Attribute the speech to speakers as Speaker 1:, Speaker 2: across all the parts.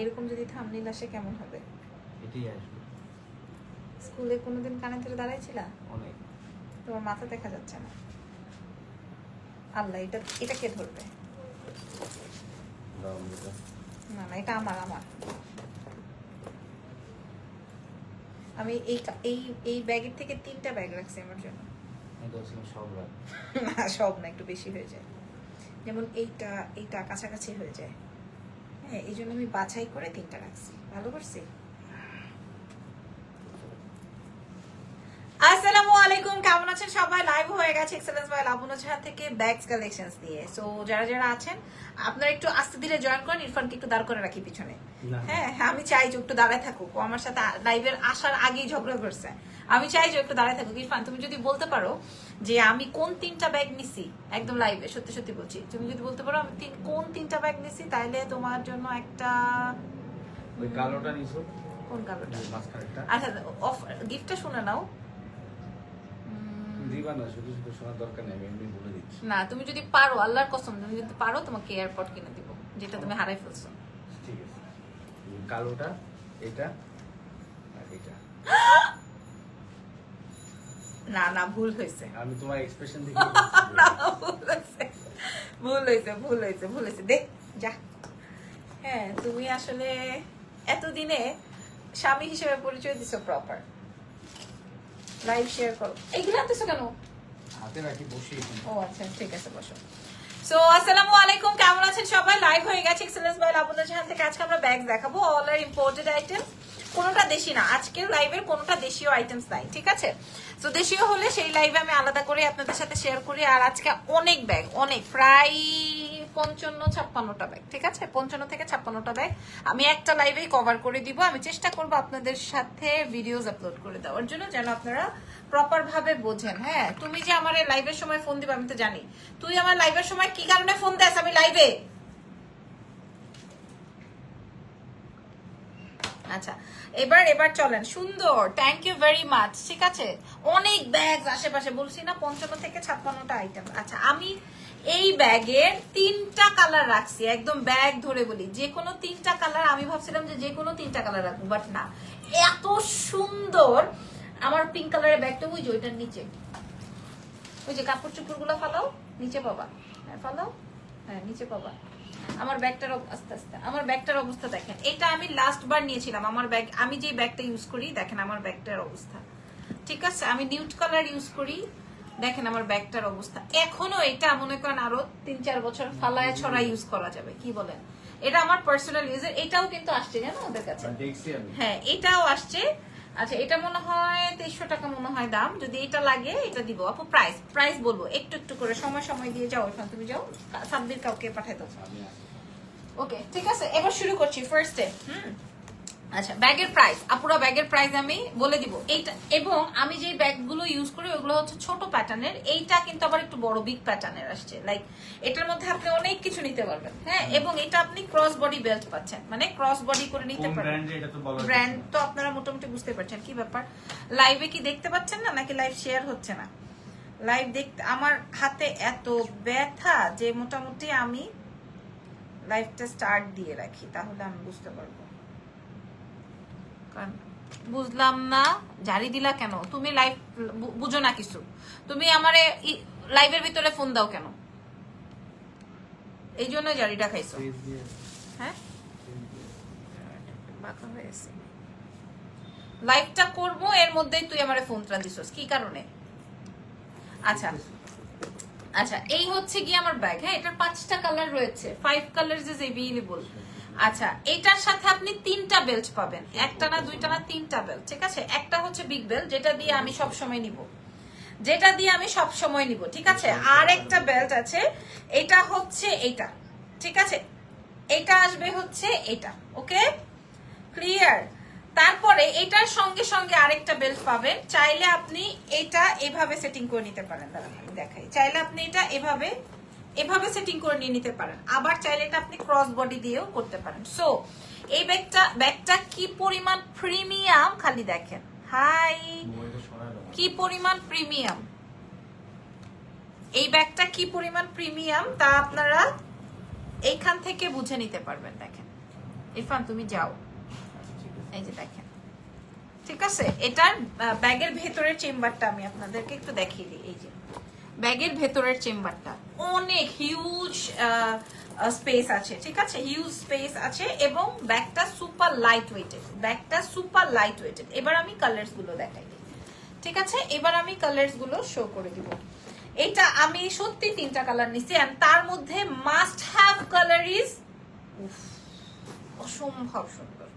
Speaker 1: এরকম যদি থাম্বনেইল আসে কেমন হবে?
Speaker 2: এটাই আসবে।
Speaker 1: স্কুলে কোনোদিন কানে ধরে দাঁড়াইছিলা?
Speaker 2: অনেক।
Speaker 1: তোমার মাথা দেখা যাচ্ছে না। আল্লাহ, এটা কে ধরবে? না না, এটা আমার। আমি এই ব্যাগের থেকে 3টা ব্যাগ রাখছি আমার জন্য।
Speaker 2: সব রাখ
Speaker 1: না, সব না, একটু বেশি হয়ে যায়। যেমন এইটা কাছাকাছি হয়ে যায়। হ্যাঁ, এই জন্য আমি বাছাই করে 3টা রাখছি। ভালো করছি। আসসালামু আলাইকুম, কেমন আছেন সবাই? লাইভ হয়ে গেছে এক্সেলেন্স বাই লাবণী ঝা থেকে ব্যাগস কালেকশনস দিয়ে। সো যারা আছেন আপনারা একটু আস্তে ধীরে জয়েন করেন। ইরফানকে একটু দাঁড় করে রাখি পিছনে। হ্যাঁ, আমি চাই যে একটু দাঁড়ায় থাকুক। ও আমার সাথে লাইভের আসার আগেই ঝগড়া করছে। আমি চাই যে একটু দাঁড়ায় থাকুক। ইরফান, তুমি যদি বলতে পারো যে আমি কোন 3টা ব্যাগ নিছি একদম লাইভে, সত্যি সত্যি বলছি, তুমি যদি বলতে পারো আমি কোন 3টা ব্যাগ নিছি, তাইলে তোমার জন্য একটা
Speaker 2: ওই কালোটা নিছো।
Speaker 1: কোন কালোটা?
Speaker 2: মাঝখানেরটা।
Speaker 1: আচ্ছা, গিফটটা শুনে নাও।
Speaker 2: দিবা না, শুধু শুধু শোনার দরকার নেই, আমি এমনি বলে দিচ্ছি।
Speaker 1: না, তুমি যদি পারো, আল্লাহর কসম, তুমি যদি পারো তোমাকে এয়ারপড কিনে দিব, যেটা তুমি হারাই ফেলছো।
Speaker 2: ঠিক আছে, কালোটা, এটা আর এটা।
Speaker 1: না না, ভুল হয়েছে।
Speaker 2: আমি তোমার এক্সপ্রেশন দেখে
Speaker 1: না, ভুল হয়েছে। দেখ যা। হ্যাঁ, তুমি আসলে এতদিনে স্বামী হিসেবে পরিচয় দিছো প্রপার। লাইভ শেয়ার করো। এইগুলো আনতেছো কেন?
Speaker 2: হাতে রাখি বসে।
Speaker 1: ও আচ্ছা, ঠিক আছে, বসো। সো আসসালামু আলাইকুম, কেমন আছেন সবাই? লাইভ হয়ে গেছে এক্সেলেন্স বাই লাবণী ঝা থেকে। আজকে আমরা ব্যাগ দেখাবো, অল আর ইম্পোর্টেড আইটেম। কোনোটা দেশি না, আজকের লাইভের কোনোটা দেশীয় আইটেমস নাই, ঠিক আছে? তো দেশীয় হলে সেই লাইভে আমি আলাদা করে আপনাদের সাথে শেয়ার করি। আর আজকে অনেক ব্যাগ, প্রায় 55-56টা ব্যাগ, ঠিক আছে? 55 থেকে 56টা ব্যাগ আমি একটা লাইভেই কভার করে দিব। আমি চেষ্টা করব আপনাদের সাথে ভিডিওস আপলোড করে দেওয়ার জন্য, যেন আপনারা প্রপার ভাবে বোঝেন। হ্যাঁ, তুমি যে আমার এই লাইভের সময় ফোন দিবে আমি তো জানি। তুই আমার লাইভের সময় কি কারণে ফোন দেস? আমি লাইভে। আচ্ছা, এবার চলেন। সুন্দর, থ্যাংক ইউ ভেরি মাচ। ঠিক আছে, অনেক ব্যাগ আশেপাশে, বলছি না 55 থেকে 56টা আইটেম। আচ্ছা, আমি এই ব্যাগের 3টা কালার রাখছি, একদম ব্যাগ ধরে বলি, যে কোনো 3টা কালার। আমি ভাবছিলাম যে কোনো 3টা কালার রাখবো, বাট না, এত সুন্দর। আমার পিঙ্ক কালারের ব্যাগটা ওই যে ওইটার নিচে, ওই যে কাপড় চোপড় গুলো ফালাও, নিচে পাবা। হ্যাঁ, ফালাও, হ্যাঁ নিচে পাবা। আমার ব্যাগটার আমার ব্যাগটার অবস্থা দেখেন। এটা আমি লাস্ট বার নিয়েছিলাম। আমার ব্যাগ, আমি যে ব্যাগটা ইউজ করি, দেখেন আমার ব্যাগটার অবস্থা। ঠিক আছে, আমি নিউড কালার ইউজ করি, দেখেন আমার ব্যাগটার অবস্থা। এখনো এটা মনে করেন আরো 3-4 বছর ফালায় ছড়া ইউজ করা যাবে। কি বলেন? এটা আমার পার্সোনাল ইউজের। এটাও কিন্তু আসছে জানো ওদের কাছে। হ্যাঁ, এটাও আসছে। আচ্ছা, এটা মনে হয় 2300 টাকা মনে হয় দাম। যদি এটা লাগে এটা দিব। আপু প্রাইস বলবো একটু করে, সময় দিয়ে যাও। এখন তুমি যাও, সাব্বির কাউকে পাঠাই দাও। ওকে, ঠিক আছে, এবার শুরু করছি ফার্স্টে। আচ্ছা, ব্যাগের প্রাইস, আপুরা ব্যাগের প্রাইস আমি বলে দিব। এইটা, এবং আমি যে ব্যাগগুলো ইউজ করি ওগুলো হচ্ছে ছোট প্যাটার্নের। এইটা কিন্তু আবার একটু বড় বিগ প্যাটার্নের আসছে। লাইক এটার মধ্যে আপনি অনেক কিছু নিতে পারবেন। হ্যাঁ, এবং এটা আপনি ক্রস বডি বেল্ট পাচ্ছেন, মানে ক্রস বডি করে নিতে পারবেন। ব্র্যান্ড তো আপনারা মোটামুটি বুঝতে পারছেন। কি ব্যাপার, লাইভে কি দেখতে পাচ্ছেন না, নাকি লাইভ শেয়ার হচ্ছে না? লাইভ দেখতে আমার হাতে এত ব্যথা যে মোটামুটি আমি লাইভটা স্টার্ট দিয়ে রাখি, তাহলে আমি বুঝতে পারবো। বুঝলাম না, জারি দিলা কেন? তুমি লাইভ বুঝো না কিছু। তুমি আমারে লাইভের ভিতরে ফোন দাও কেন? এই জন্য জারিটা খাইছো। হ্যাঁ, বাঁকা হয়ে গেছে। লাইভটা করবো, এর মধ্যেই তুই আমারে ফোনটা দিছস, কি কারণে? আচ্ছা, এই হচ্ছে কি আমার ব্যাগ। হ্যাঁ, এটার 5টা কালার রয়েছে, 5 কালারস ইজ अवेलेबल। আচ্ছা, এটার সাথে আপনি 3টা বেল্ট পাবেন, একটা না, দুইটা না, 3টা বেল্ট। ঠিক আছে, একটা হচ্ছে বিগ বেল্ট, যেটা দিয়ে আমি সব সময় নিব, ঠিক আছে। আর একটা বেল্ট আছে, এটা হচ্ছে এটা, ঠিক আছে। এটা আসবে হচ্ছে এটা, ওকে, ক্লিয়ার। তারপরে এটার সঙ্গে সঙ্গে আরেকটা বেল্ট পাবেন। চাইলে আপনি এটা এভাবে সেটিং করে নিতে পারেন। দাঁড়ান আমি দেখাই। চাইলে আপনি এটা এভাবে সেটিং করে নিয়ে নিতে পারেন। আবার চাইলে এটা আপনি ক্রস বডি দিয়েও করতে পারেন। সো এই ব্যাগটা কি পরিমাণ প্রিমিয়াম, খালি দেখেন। হাই, কি পরিমাণ প্রিমিয়াম এই ব্যাগটা, কি পরিমাণ প্রিমিয়াম তা আপনারা এইখান থেকে বুঝে নিতে পারবেন। দেখেন, ইরফান তুমি যাও,
Speaker 2: আচ্ছা ঠিক আছে।
Speaker 1: এই যে দেখেন, ঠিক আছে। এটার ব্যাগের ভেতরের চেম্বারটা আমি আপনাদেরকে একটু দেখিয়ে দিই। এই যে ব্যাগের ভেতরের চেম্বারটা অনেক হিউজ স্পেস আছে, ঠিক আছে, হিউজ স্পেস আছে এবং ব্যাগটা সুপার লাইট ওয়েটেড, ব্যাগটা সুপার লাইট ওয়েটেড। এবার আমি কালার্স গুলো দেখাই দিই, ঠিক আছে। এবার আমি কালার্স গুলো শো করে দিব। এটা আমি সত্যি 3টা কালার নিছি, and তার মধ্যে মাস্ট হ্যাভ কালার ইজ অসম্ভব সুন্দর।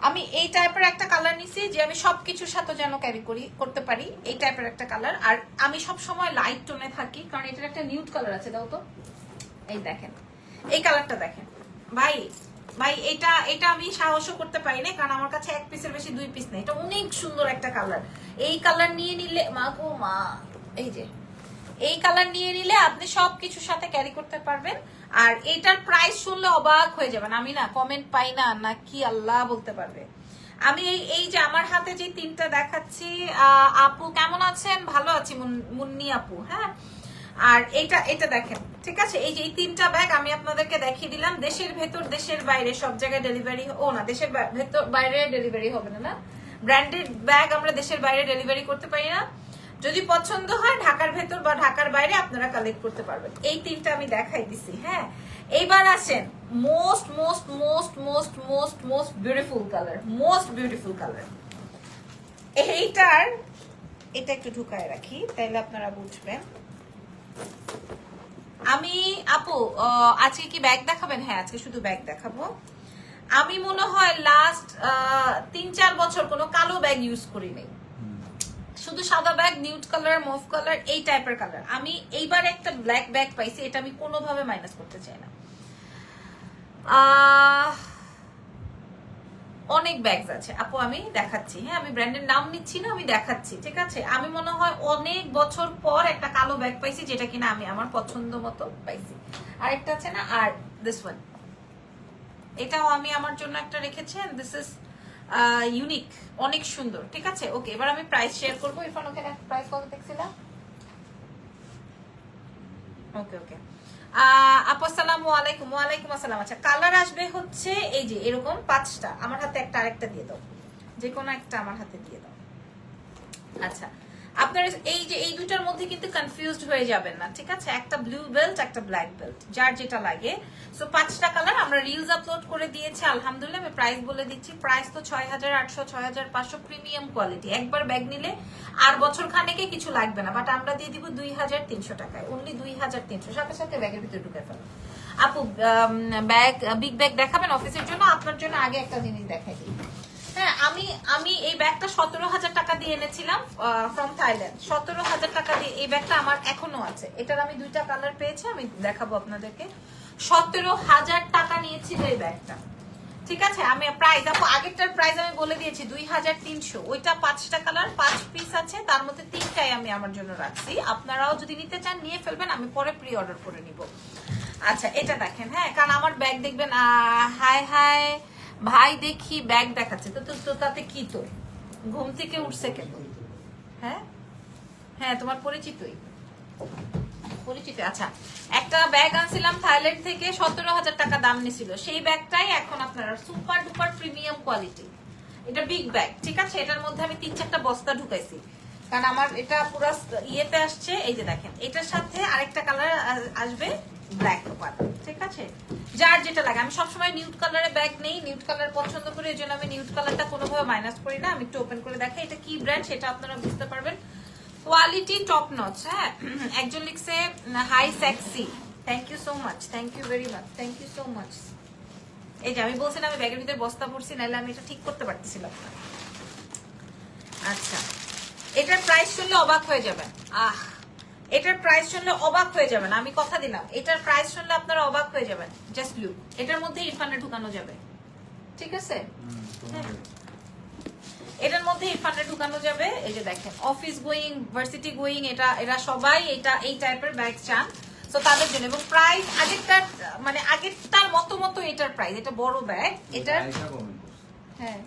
Speaker 1: আমি এই টাইপের একটা কালার নিছি যে আমি সবকিছুর সাথে যেন ক্যারি করতে পারি, এই টাইপের একটা কালার। আর আমি সব সময় লাইট টোনে থাকি, কারণ এটার একটা নিউড কালার আছে, দাও তো। এই দেখেন, এই কালারটা দেখেন ভাই, ভাই এটা এটা আমি সাহসও করতে পারি না, কারণ আমার কাছে 1 পিসের বেশি 2 পিস নেই। এটা অনেক সুন্দর একটা কালার। এই কালার নিয়ে নিলে মা গো মা, এই যে এই কালার নিয়ে নিলে আপনি সবকিছুর সাথে ক্যারি করতে পারবেন। আর এটার প্রাইস শুনলে অবাক হয়ে যাবেন। আমি না কমেন্ট পাই না, না কি আল্লাহ বলতে পারবে। আমি এই যে আমার হাতে যে 3টা দেখাচ্ছি, আপু কেমন আছেন? ভালো আছি মুন্নি আপু, হ্যাঁ। আর এটা দেখেন, ঠিক আছে। এই যে এই 3টা ব্যাগ আমি আপনাদেরকে দেখিয়ে দিলাম। দেশের ভেতর দেশের বাইরে সব জায়গায় ডেলিভারি, ও না দেশের ভেতর বাইরে ডেলিভারি হবে না, না ব্র্যান্ডেড ব্যাগ আমরা দেশের বাইরে ডেলিভারি করতে পারি না। যদি পছন্দ হয় ঢাকার ভেতর বা ঢাকার বাইরে আপনারা কালেক্ট করতে পারবেন। এই 3টা আমি দেখাই দিছি, হ্যাঁ। এইবার আসেন most most most most most most beautiful colour, most beautiful colour. এটা একটু ঢুকায় রাখি তাইলে আপনারা বুঝবেন। আমি আপু আজকে কি ব্যাগ দেখাবেন? হ্যাঁ আজকে শুধু ব্যাগ দেখাবো। আমি মনে হয় লাস্ট 3-4 বছর কোনো কালো ব্যাগ ইউজ করি নাই, শুধু সাদা bag, nude colour, mauve colour, এই টাইপের কালার। আমি এইবার একটা ব্ল্যাক ব্যাগ পাইছি, এটা আমি কোনোভাবে মাইনাস করতে চাই না। অনেক ব্যাগস আছে আপু, আমি দেখাচ্ছি, হ্যাঁ আমি ব্র্যান্ডের নাম নিচ্ছি না, আমি দেখাচ্ছি, ঠিক আছে। আমি মনে হয় অনেক বছর পর একটা কালো ব্যাগ পাইছি, যেটা কিনা আমি আমার পছন্দ মতো পাইছি। আরেকটা আছে না, আর দিস ওয়ান, এটাও আমি আমার জন্য একটা রেখেছি। দিস ইজ ইউনিক, অনেক সুন্দর, ঠিক আছে। ওকে, এবার আমি প্রাইস শেয়ার করবো। ইরফান ওখানে প্রাইস কত দেখছিলাম? ওকে ওকে আপু আসসালামু আলাইকুম। ওয়ালাইকুম আসসালাম। আচ্ছা কালার আসবে হচ্ছে এই যে এরকম 5টা। আমার হাতে একটা, আরেকটা দিয়ে দাও, যে কোনো একটা আমার হাতে দিয়ে দাও। আচ্ছা আপনারা এই যে এই দুটার মধ্যে কিন্তু কনফিউজড হয়ে যাবেন না, ঠিক আছে। একটা ব্লু বেল্ট, একটা ব্ল্যাক বেল্ট, যার যেটা লাগে। সো 5টা কালার আমরা রিলস আপলোড করে দিয়েছি আলহামদুলিল্লাহ। আমি প্রাইস বলে দিচ্ছি। প্রাইস তো 6800, 6500, প্রিমিয়াম কোয়ালিটি। একবার ব্যাগ নিলে আর বছর খানেকে কিছু লাগবে না, বাট আমরা দিয়ে দিব 2300 টাকায়, অনলি 2300। সাথে সাথে ব্যাগের ভিতরে ঢুকে ফেলো। আপু ব্যাগ, বিগ ব্যাগ দেখাবেন অফিসের জন্য? আপনার জন্য আগে একটা জিনিস দেখাই দিই। হ্যাঁ আমি এই ব্যাগটা 17,000 টাকা দিয়ে এনেছিলাম ফ্রম থাইল্যান্ড। 17,000 টাকা দিয়ে এই ব্যাগটা আমার এখনো আছে। এটার আমি 2টা কালার পেয়েছি, আমি দেখাবো আপনাদেরকে। 17,000 টাকা নিয়েছিল এই ব্যাগটা, ঠিক আছে। আমি প্রাইস আপু আগেরটার প্রাইস আমি বলে দিয়েছি 2300। ওইটা 5টা কালার, 5 পিস আছে, তার মধ্যে 3টাই আমি আমার জন্য রাখছি। আপনারাও যদি নিতে চান নিয়ে ফেলবেন, আমি পরে প্রি অর্ডার করে নিব। আচ্ছা এটা দেখেন, হ্যাঁ কারণ আমার ব্যাগ দেখবেন। হাই হাই ভাই দেখি ব্যাগ দেখাচ্ছে তো, তো তাতে কি, তো ঘুম থেকে উঠছে কেন? হ্যাঁ হ্যাঁ তোমার পরিচিতই, পরিচিত। আচ্ছা একটা ব্যাগ আনছিলাম থাইল্যান্ড থেকে, 17,000 টাকা দাম নিছিল। সেই ব্যাগটাই এখন আপনারা সুপার ডুপার প্রিমিয়াম কোয়ালিটি। এটা বিগ ব্যাগ, ঠিক আছে। এটার মধ্যে আমি 3-4টা বস্তা ঢুকাইছি, কারণ আমার এটা পুরো ইয়েতে আসছে। এই যে দেখেন, এটার সাথে আরেকটা কালার আসবে ব্ল্যাক ওপার, ঠিক আছে। যার যেটা লাগে। আমি সবসময় নিউড কালারের ব্যাগ নেই, নিউড কালার পছন্দ করি, এই জন্য আমি নিউড কালারটা কোনোভাবে মাইনাস করি না। আমি একটু ওপেন করে দেখাই এটা কি ব্র্যান্ড, সেটা আপনারা বুঝতে পারবেন। কোয়ালিটি টপ নচ, হ্যাঁ। একজন লিখছে hi sexy, thank you so much, thank you very much, thank you so much. এই যে আমি বলছিলাম আমি ব্যাগের ভিতরে বস্তা পড়ছি, নাহলে আমি এটা ঠিক করতে পারতেছিলাম না। আচ্ছা এটার প্রাইস শুনলে অবাক হয়ে যাবেন। এটার প্রাইস শুনলে অবাক হয়ে যাবেন, আমি কথা দিলাম। এটার প্রাইস শুনলে আপনারা অবাক হয়ে যাবেন। জাস্ট লুক, এটার মধ্যে ইরফানে ঢুকানো যাবে, ঠিক আছে। এটার মধ্যে ইরফানে ঢুকানো যাবে। এই যে দেখেন, অফিস গোয়িং, ভার্সিটি গোয়িং, এরা সবাই এই টাইপের ব্যাগ চান, তো তাদের জন্য। এবং প্রাইস আগেরটার মানে আগেরটার মতো এটার প্রাইস, এটা বড় ব্যাগ। এটার হ্যাঁ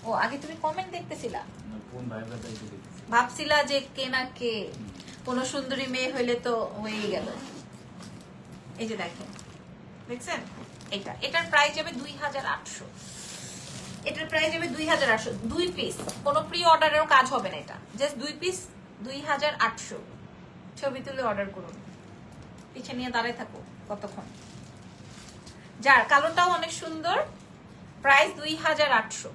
Speaker 1: ও আগে তুমি কমেন্ট দেখতেছিলা, ভাবছিলা যে কে না কে, কোন সুন্দরী মেয়ে হইলে তো হয়েই গেল। এই যে দেখেন দেখছেন? এটার প্রাইস যাবে 2800। এটার প্রাইস যাবে 2800, 2 পিস। কোনো প্রি অর্ডারেরও কাজ হবে না, এটা জাস্ট 2 পিস 2800। ছবি তুলে অর্ডার করুন, পিছে নিয়ে দাঁড়ায় থাকো কতক্ষণ। যার কালোটাও অনেক সুন্দর, প্রাইস 2800।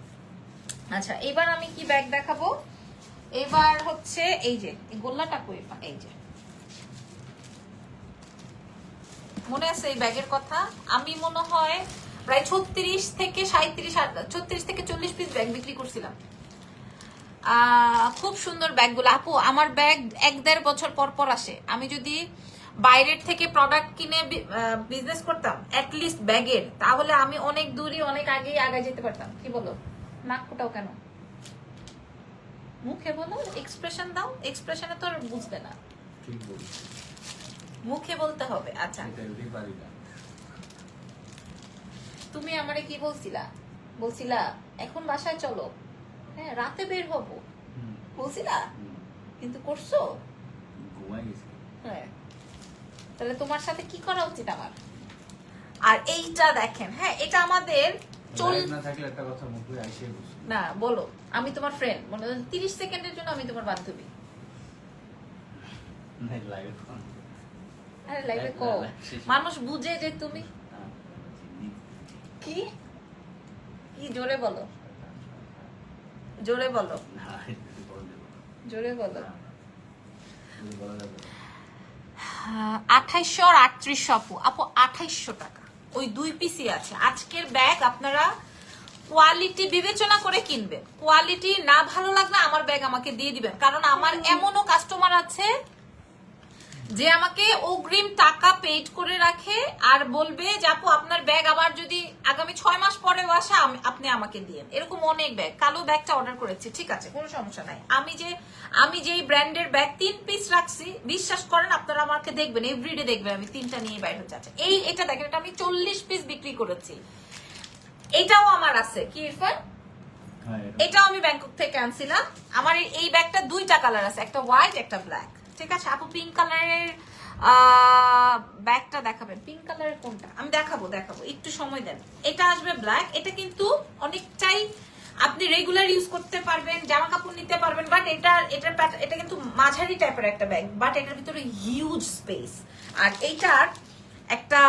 Speaker 1: আচ্ছা, এবার আমি কি ব্যাগ দেখাবো? এবার হচ্ছে এই যে এই গোল্লাটা কই, এই যে মনে আছে এই ব্যাগের কথা? আমি মনে হয় প্রায় 36 থেকে 37, 36 থেকে 40 পিস ব্যাগ বিক্রি করছিলাম। খুব সুন্দর ব্যাগগুলো আপু। আমার ব্যাগ 1-1.5 বছর পর পর আসে। আমি যদি বাইরের থেকে প্রোডাক্ট কিনে বিজনেস করতাম অ্যাটলিস্ট ব্যাগের, তাহলে আমি অনেক দূরই অনেক আগেই আগে যেতে পারতাম। কি বলো? নাক ফুটাও কেন? মুখে বলো, এক্সপ্রেশন দাও। এক্সপ্রেশনে তো আর বুঝবে না,
Speaker 2: ঠিক বলছি,
Speaker 1: মুখে বলতে হবে। আচ্ছা,
Speaker 2: এটা এমনি পারি না।
Speaker 1: তুমি আমারে কি বলছিলা এখন বাসায় চলো, হ্যাঁ রাতে বের হবো বলছিলা, কিন্তু করছো?
Speaker 2: ঘুমাই গেছি।
Speaker 1: হ্যাঁ, তাহলে তোমার সাথে কি করা উচিত আমার? আর এইটা দেখেন, হ্যাঁ এটা আমাদের
Speaker 2: লাইভ না থাকলে একটা কথা মুখে আইসে বসে।
Speaker 1: না বলো, আমি তোমার ফ্রেন্ড, মনে হয় 30 সেকেন্ডের জন্য আমি তোমার বান্ধবী।
Speaker 2: নাই লাইভ কোন।
Speaker 1: আরে লাইভে কো, মানুষ বুঝে যে তুমি কি কি জোরে বলো, জোরে বলো,
Speaker 2: না এটা বল দেব।
Speaker 1: জোরে বলো।
Speaker 2: বলা যাবে।
Speaker 1: 2800 আর 3800 আপু 2800 টাকা, ওই 2 পিসই আছে। আজকের ব্যাগ আপনারা কোয়ালিটি বিবেচনা করে কিনবেন। কোয়ালিটি না ভালো লাগলে আমার ব্যাগ আমাকে দিয়ে দিবেন, কারণ আমার এমনও কাস্টমার আছে যে আমাকে অগ্রিম টাকা পেড করে রাখে আর বলবে যে আপু আপনার ব্যাগ আবার যদি আগামী 6 মাস পরেও আসে আপনি আমাকে দিয়েন। এরকম অনেক ব্যাগ। কালো ব্যাগটা অর্ডার করেছি, ঠিক আছে, কোনো সমস্যা নাই। আমি যে ব্র্যান্ডের ব্যাগ 3 পিস রাখছি, বিশ্বাস করেন আপনারা আমাকে দেখবেন, এভরিডে দেখবেন আমি 3টা নিয়ে বাইরে হচ্ছে। আচ্ছা, এটা দেখেন, এটা আমি 40 পিস বিক্রি করেছি। এটাও আমার আছে। কি ইরফান? এটাও আমি ব্যাংকক থেকে আনছিলাম। আমার এই ব্যাগটা 2টা কালার আছে, একটা হোয়াইট একটা ব্ল্যাক, ঠিক আছে। আপু পিঙ্ক কালারের ব্যাগটা দেখাবেন? পিঙ্ক কালারের কোনটা? আমি দেখাবো, একটু সময় দেন। এটা আসবে ব্ল্যাক। এটা কিন্তু অনেকটাই আপনি রেগুলার ইউজ করতে পারবেন, জামা কাপড় নিতে পারবেন, বাট এটা কিন্তু মাঝারি টাইপের একটা ব্যাগ, বাট এটার ভিতরে হিউজ স্পেস। আর এইটার একটা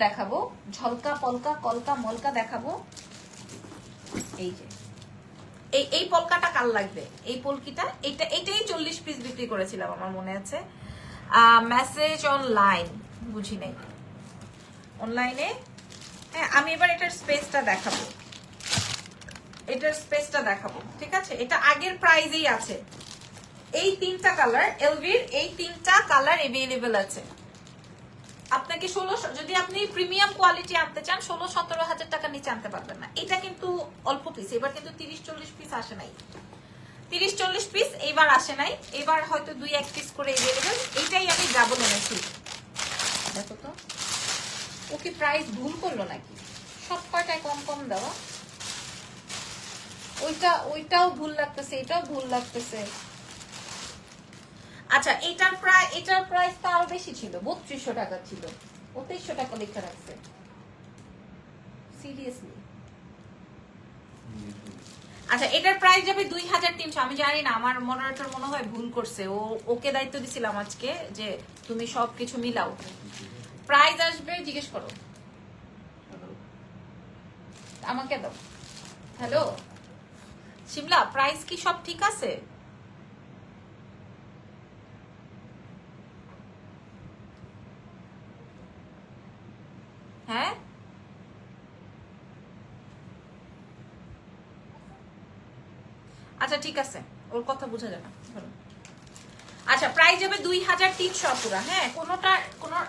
Speaker 1: দেখাবো, ঝলকা পলকা কলকা মলকা দেখাবো। এই যে এই পলকাটা কাল লাগবে, এই পলকিটা, এটাই 40 পিস বিক্রি করেছিলাম আমার মনে আছে। মেসেজ অনলাইন বুঝি নাই, অনলাইনে। হ্যাঁ, আমি এবার এটার স্পেসটা দেখাবো, ঠিক আছে। এটা আগের প্রাইজেই আছে। এই 3টা কালার, এলভির এই 3টা কালার अवेलेबल আছে। আপনাকে 1600, যদি আপনি প্রিমিয়াম কোয়ালিটি আনতে চান 16-17 হাজার টাকা নিচে আনতে পারবেন না। এটা কিন্তু অল্প পিস, এবার কিন্তু 30-40 পিস আসে নাই, 30-40 পিস এবার আসে নাই, এবার হয়তো 2-1 পিস করে अवेलेबल। এইটাই আমি ডাবল এনেছি। দেখো তো ও কি প্রাইস ভুল করলো নাকি? সব কয়টায় কম কম দেওয়া, ওইটাও ভুল লাগতেছে, এটাও ভুল লাগতেছে। আচ্ছা, এটার প্রাইস তো আরো বেশি ছিল, 3200 টাকা ছিল, 2300 টাকা লেখা রাখছে। সিরিয়াসলি? আচ্ছা, এটার প্রাইস যাবে 2300। আমি জানি না, আমার মডারেটর মনে হয় ভুল করছে। ওকে দায়িত্ব দিছিলাম আজকে যে তুমি সবকিছু মিলাও। প্রাইস আসবে, জিজ্ঞেস করো, আমাকে দাও। হ্যালো শিমলা, প্রাইস কি সব ঠিক আছে? হ্যাঁ, আচ্ছা ঠিক আছে, ওর কথা বোঝা যায় না। আচ্ছা, প্রাইস যাবে 2300 পুরা। হ্যাঁ,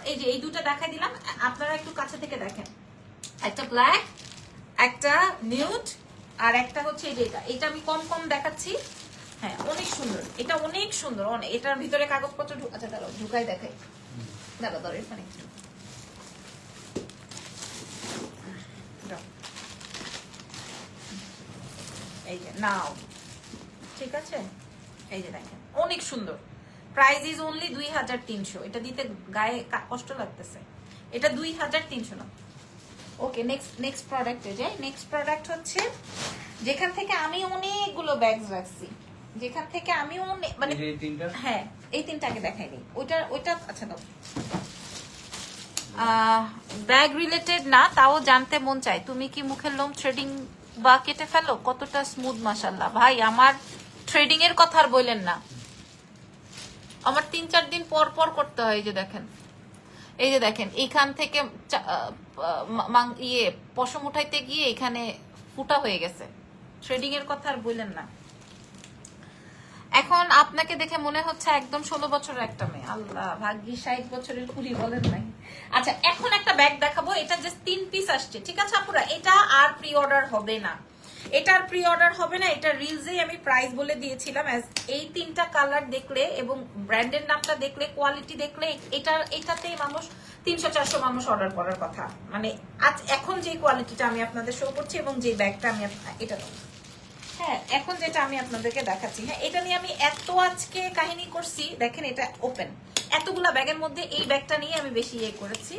Speaker 1: এই যে এই দুটো দেখাই দিলাম, আপনারা একটু কাছে থেকে দেখেন। একটা ব্ল্যাক, একটা নিউড, আর একটা হচ্ছে এটা আমি কম কম দেখাচ্ছি। হ্যাঁ, অনেক সুন্দর, এটা অনেক সুন্দর, অনেক। এটার ভিতরে কাগজপত্র আচ্ছা দাঁড়াও, ঢুকাই দেখাই, দাঁড়াও এখানে একটু। এই যে নাও, ঠিক আছে, এই যে দেখেন অনেক সুন্দর। Price is only 2300। এটা দিতে গায়ে কষ্ট লাগতেছে। এটা 2300 না। ওকে, নেক্সট প্রোডাক্টে যাই। নেক্সট প্রোডাক্ট হচ্ছে যেখান থেকে আমি অনেকগুলো ব্যাগস রাখছি, যেখান থেকে আমি মানে
Speaker 2: এই তিনটা
Speaker 1: হ্যাঁ এই তিনটাকে দেখাই দিই। ওইটা আচ্ছা দাও। ব্যাগ রিলেটেড না, তাও জানতে মন চায় তুমি কি মুখের লোম থ্রেডিং বা কেটে ফেলো? কতটা স্মুথ মাশাআল্লাহ। ভাই আমার থ্রেডিং এর কথা আর বললেন না, আমার 3-4 দিন পর পর করতে হয়। এই যে দেখেন, এই যে দেখেন এইখান থেকে পশম উঠাইতে গিয়ে এখানে ফুটা হয়ে গেছে। থ্রেডিং এর কথা আর বললেন না। এখন আপনাকে দেখে মনে হচ্ছে একদম 16 বছরের একটা মেয়ে। আল্লাহ, ভাগ্যি 60 বছরের কুড়ি বলেন নাই। আচ্ছা, এখন একটা ব্যাগ দেখাবো, এটা জাস্ট 3 পিস আসছে, ঠিক আছে আপুরা? এটা আর প্রি অর্ডার হবে না, এটা আর প্রি অর্ডার হবে না। এটা রিলসেই আমি প্রাইস বলে দিয়েছিলাম। এই 3টা কালার দেখলে এবং ব্র্যান্ডের নামটা দেখলে, কোয়ালিটি দেখলে, এটাতেই মানুষ 300-400 মানুষ অর্ডার করার কথা। মানে আজ এখন যে কোয়ালিটিটা আমি আপনাদের শো করছি এবং যে ব্যাগটা আমি এটা হ্যাঁ এখন যেটা আমি আপনাদেরকে দেখাচ্ছি, হ্যাঁ এটা নিয়ে আমি এত আজকে কাহিনী করছি। দেখেন এটা ওপেন, এতগুলা ব্যাগের মধ্যে এই ব্যাগটা নিয়ে আমি বেশি ইয়ে করেছি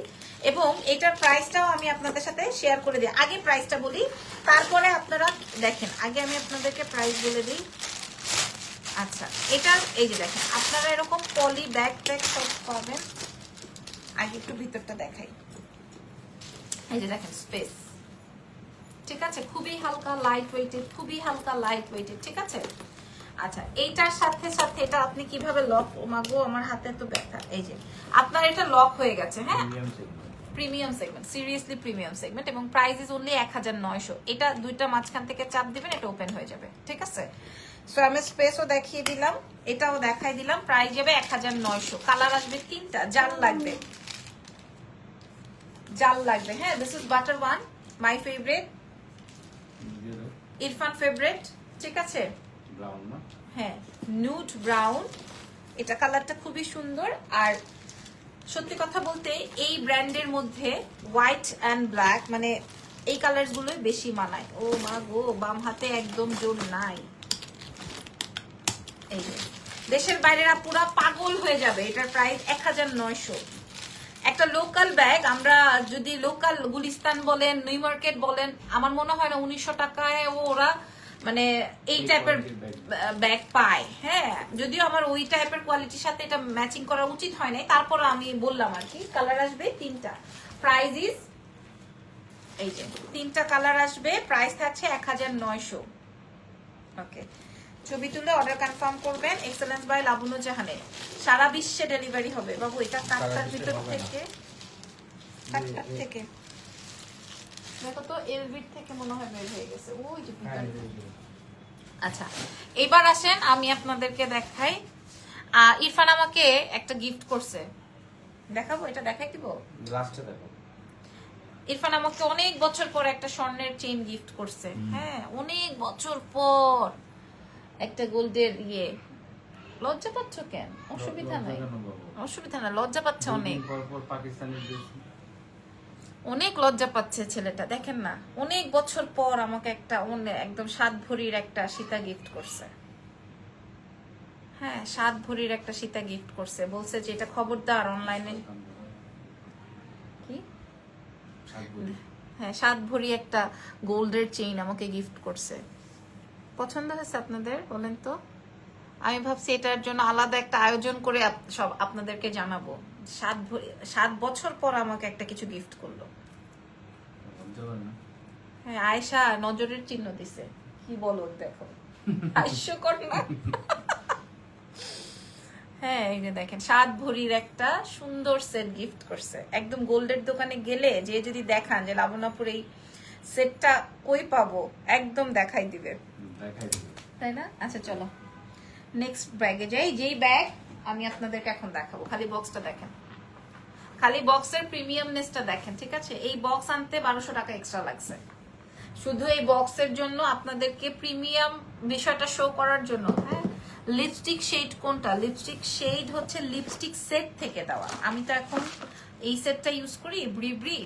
Speaker 1: এবং এটার প্রাইসটাও আমি আপনাদের সাথে শেয়ার করে দিই। আগে প্রাইসটা বলি, তারপরে আপনারা দেখেন। আগে আমি আপনাদেরকে প্রাইস বলে দিই। আচ্ছা, এটা এই যে দেখেন, আপনারা এরকম পলি ব্যাগ সব পাবেন। আগে একটু ভিতরটা দেখাই। এই যে দেখেন স্পেস, ঠিক আছে? খুবই হালকা লাইট ওয়েটেড, খুবই হালকা লাইট ওয়েটেড, ঠিক আছে? আচ্ছা, এইটার সাথে সাথে এটা আপনি কিভাবে লক, ওমাগো আমার হাতে তো ব্যথা। এই যে আপনার এটা লক হয়ে গেছে, হ্যাঁ premium segment, seriously premium segment এবং প্রাইস ইজ অনলি 1900। এটা দুইটা মাঝখান থেকে চাপ দিবেন, এটা ওপেন হয়ে যাবে, ঠিক আছে? সো আমি স্পেসও দেখিয়ে দিলাম, এটাও দেখাই দিলাম। প্রাইস যাবে 1900। কালার আসবে 3টা, জাল লাগবে, জাল লাগবে। হ্যাঁ, this is butter one, my favourite, Irfan favourite, ঠিক আছে?
Speaker 2: ব্রাউন না?
Speaker 1: হ্যাঁ, নুড ব্রাউন, এটা কালারটা খুবই সুন্দর। আর সত্যি কথা বলতে এই ব্র্যান্ডের মধ্যে হোয়াইট অ্যান্ড ব্ল্যাক মানে এই কালার গুলোই বেশি মানায়। ও মা গো, বাম হাতে একদম জোর নাই। এই যে দেশের বাইরেরা পুরা পাগল হয়ে যাবে। এটার প্রাইস 1900। একটা লোকাল ব্যাগ, আমরা যদি লোকাল গুলিস্তান বলেন, নিউ মার্কেট বলেন, আমার মনে হয় না 1900 টাকায় ওরা মানে এই টাইপের ব্যাগ পায়। হ্যাঁ, যদিও আমার ওই টাইপের কোয়ালিটির সাথে এটা ম্যাচিং করা উচিত হয় নাই, তারপর আমি বললাম আর কি। কালার আসবে 3টা, প্রাইস ইজ এই যে 3টা কালার আসবে, প্রাইস থাকছে 1900। ওকে, ছবি তুলে অর্ডার কনফার্ম করবেন। এক্সেলেন্স বাই লাবণ্য জাহানের, সারা বিশ্বে ডেলিভারি হবে। বাবু এটা কাটটার ভিতর থেকে, কাটটার থেকে দেখো তো, এলবির থেকে মনে হয় বের হয়ে গেছে। ওই যে আচ্ছা, এবার আসেন আমি আপনাদেরকে দেখাই। ইরফান আমাকে একটা গিফট করছে, দেখাবো? এটা দেখাই দিব,
Speaker 2: লাস্টে দেখো।
Speaker 1: ইরফান আমাকে অনেক বছর পর একটা স্বর্ণের চেইন গিফট করছে। হ্যাঁ, অনেক বছর পর একটা গোল্ডের ইয়ে। লজ্জা পাচ্ছ কেন? অসুবিধা নাই, অসুবিধা না, লজ্জা পাচ্ছে অনেক, অনেক লজ্জা পাচ্ছে ছেলেটা। দেখেন না, অনেক বছর পর আমাকে একটা একদম 7 ভরির একটা সীতা গিফট করছে। হ্যাঁ, 7 ভরির একটা সীতা গিফট করছে, বলছে যে এটা খবরদার অনলাইনে। কি? হ্যাঁ, 7 ভরি একটা গোল্ডের চেইন আমাকে গিফট করছে। পছন্দ হয়েছে আপনাদের? বলেন তো। আমি ভাবছি এটার জন্য আলাদা একটা আয়োজন করে সব আপনাদেরকে জানাবো। 7 বছর পর আমাকে একটা কিছু গিফট করলো। হ্যাঁ, আয়েশা নজরের চিহ্ন দিছে। কি বলো দেখো, হাস্যকর না? হ্যাঁ, এই যে দেখেন 7 ভরির একটা সুন্দর সেট গিফট করছে। একদম গোল্ডের দোকানে গেলে যে যদি দেখান যে লাবণ্যপুর এই সেটটা কই পাবো, একদম দেখাই দিবে, তাই না? আচ্ছা চলো নেক্সট ব্যাগে যাই। যেই ব্যাগ আমি আপনাদেরকে এখন দেখাবো, খালি বক্সটা দেখেন, খালি বক্সের প্রিমিয়ামনেসটা দেখেন, ঠিক আছে? এই বক্স আনতে 1200 টাকা এক্সট্রা লাগছে শুধু এই বক্সের জন্য, আপনাদেরকে প্রিমিয়াম বিষয়টা শো করার জন্য। হ্যাঁ, লিপস্টিক শেড কোনটা? লিপস্টিক শেড হচ্ছে লিপস্টিক সেট থেকে দেওয়া। আমি তো এখন এই সেটটা ইউজ করি, ব্রি।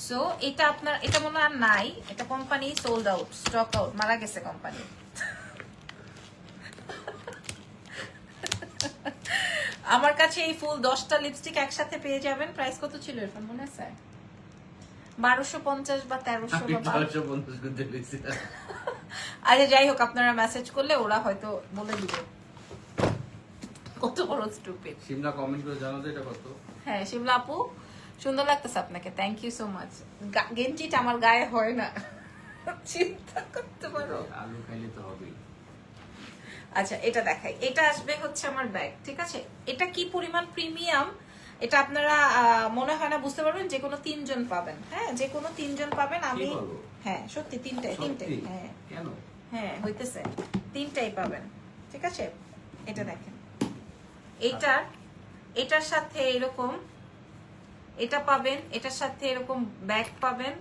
Speaker 1: সো এটা আপনার, এটা মনে হয় নাই, এটা company sold out, stock out, মারা গেছে কোম্পানি। আমার কাছে এই ফুল 10টা লিপস্টিক একসাথে পেয়ে যাবেন। প্রাইস কত ছিল এর মনে আছে? 1250 বা 1300 বা
Speaker 2: 1250 করতে পেরেছি।
Speaker 1: আচ্ছা যাই হোক, আপনারা মেসেজ করলে ওরা হয়তো বলে দিবে। কত বড় স্টুপিড।
Speaker 2: সিমলা কমেন্ট করে জানাও তো এটা কত।
Speaker 1: হ্যাঁ শিমলা আপু, সুন্দর লাগতেছে আপনাকে, থ্যাংক ইউ সো মাচ। গেঞ্জিটা আমার গায়ে হয় না, চিন্তা করতে পারো।
Speaker 2: আলু খাইলে তো হবেই।
Speaker 1: আচ্ছা এটা দেখাই, এটা আসবে হচ্ছে আমার ব্যাগ, ঠিক আছে? এটা কি পরিমাণ প্রিমিয়াম, এটা আপনারা মনে হয় না বুঝতে পারবেন। যে কোনো 3 জন পাবেন, হ্যাঁ যে কোনো 3 জন পাবেন। আমি হ্যাঁ সত্যি তিনটাই, হ্যাঁ
Speaker 2: কেন?
Speaker 1: হ্যাঁ হইতেছে, 3টাই পাবেন, ঠিক আছে? এটা দেখেন, এটার সাথে এরকম এটা পাবেন, এটার সাথে এরকম ব্যাগ পাবেন।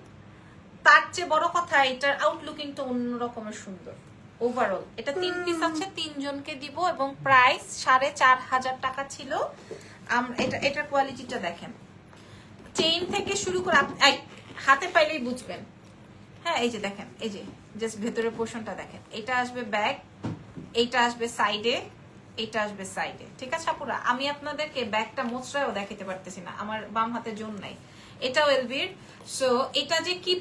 Speaker 1: তার চেয়ে বড় কথা, এটার আউটলুকিংটা অন্য রকমের সুন্দর। ওভারঅল এটা 3 পিস আছে, 3 জনকে দিব এবং প্রাইস 4500 টাকা ছিল। এটার কোয়ালিটিটা দেখেন, চেইন থেকে শুরু করে হাতে পাইলেই বুঝবেন। হ্যাঁ এই যে দেখেন, এই যে জাস্ট ভেতরের পোর্শনটা দেখেন। এটা আসবে ব্যাগ, এইটা আসবে সাইডে, এটা আসবে সাইডে, ঠিক আছে আপুরা? আমি আপনাদেরকে ব্যাগটা মোচড়াও দেখাতে পারতেছি না, আমার বাম হাতে জোন নাই। এটাও এলভির। সো এটা যে কি